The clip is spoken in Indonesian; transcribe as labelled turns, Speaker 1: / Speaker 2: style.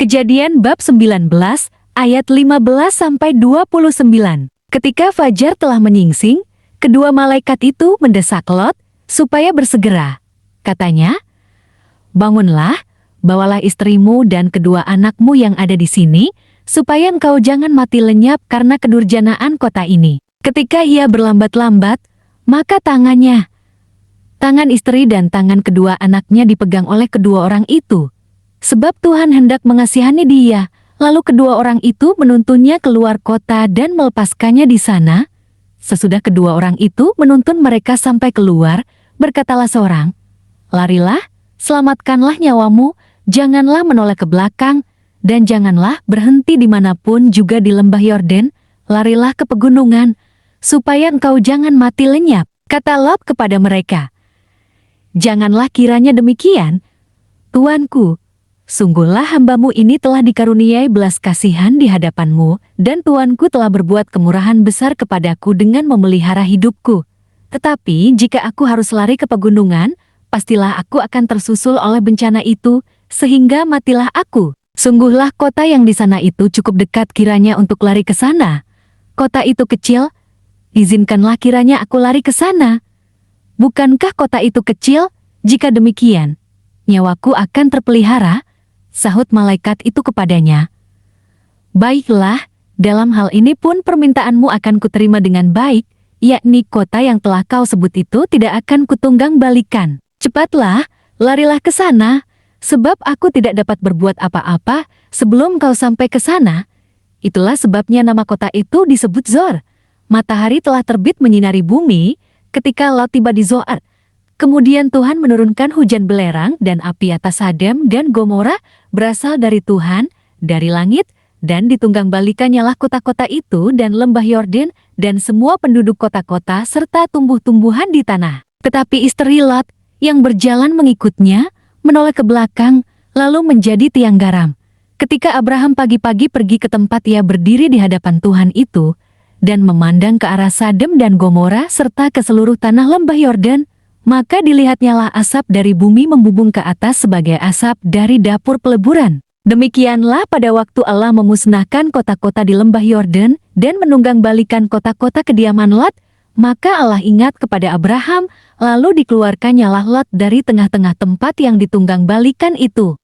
Speaker 1: Kejadian bab 19 ayat 15-29. Ketika fajar telah menyingsing, kedua malaikat itu mendesak Lot supaya bersegera. Katanya, "Bangunlah, bawalah istrimu dan kedua anakmu yang ada di sini, supaya engkau jangan mati lenyap karena kedurjanaan kota ini." Ketika ia berlambat-lambat, maka tangan istri dan tangan kedua anaknya dipegang oleh kedua orang itu. Sebab Tuhan hendak mengasihani dia, lalu kedua orang itu menuntunnya keluar kota dan melepaskannya di sana. Sesudah kedua orang itu menuntun mereka sampai keluar, berkatalah seorang, "Larilah, selamatkanlah nyawamu, janganlah menoleh ke belakang, dan janganlah berhenti dimanapun juga di lembah Yordan, larilah ke pegunungan, supaya engkau jangan mati lenyap." Kata Lot kepada mereka, "Janganlah kiranya demikian, Tuanku. Sungguhlah hambamu ini telah dikaruniai belas kasihan di hadapanmu, dan tuanku telah berbuat kemurahan besar kepadaku dengan memelihara hidupku. Tetapi jika aku harus lari ke pegunungan, pastilah aku akan tersusul oleh bencana itu, sehingga matilah aku. Sungguhlah kota yang di sana itu cukup dekat kiranya untuk lari ke sana. Kota itu kecil, izinkanlah kiranya aku lari ke sana. Bukankah kota itu kecil? Jika demikian, nyawaku akan terpelihara." Sahut malaikat itu kepadanya, "Baiklah, dalam hal ini pun permintaanmu akan kuterima dengan baik, yakni kota yang telah kau sebut itu tidak akan kutunggang balikan. Cepatlah, larilah ke sana, sebab aku tidak dapat berbuat apa-apa sebelum kau sampai ke sana." Itulah sebabnya nama kota itu disebut Zor. Matahari telah terbit menyinari bumi ketika Lot tiba di Zoar. Kemudian Tuhan menurunkan hujan belerang dan api atas Sodom dan Gomora, berasal dari Tuhan, dari langit, dan ditunggang balikannya lah kota-kota itu dan lembah Yordan dan semua penduduk kota-kota serta tumbuh-tumbuhan di tanah. Tetapi istri Lot yang berjalan mengikutnya menoleh ke belakang, lalu menjadi tiang garam. Ketika Abraham pagi-pagi pergi ke tempat ia berdiri di hadapan Tuhan itu, dan memandang ke arah Sodom dan Gomora serta ke seluruh tanah lembah Yordan, maka dilihatnyalah asap dari bumi membubung ke atas sebagai asap dari dapur peleburan. Demikianlah pada waktu Allah memusnahkan kota-kota di lembah Yordan dan menunggang balikan kota-kota kediaman Lot, maka Allah ingat kepada Abraham, lalu dikeluarkannyalah Lot dari tengah-tengah tempat yang ditunggang balikan itu.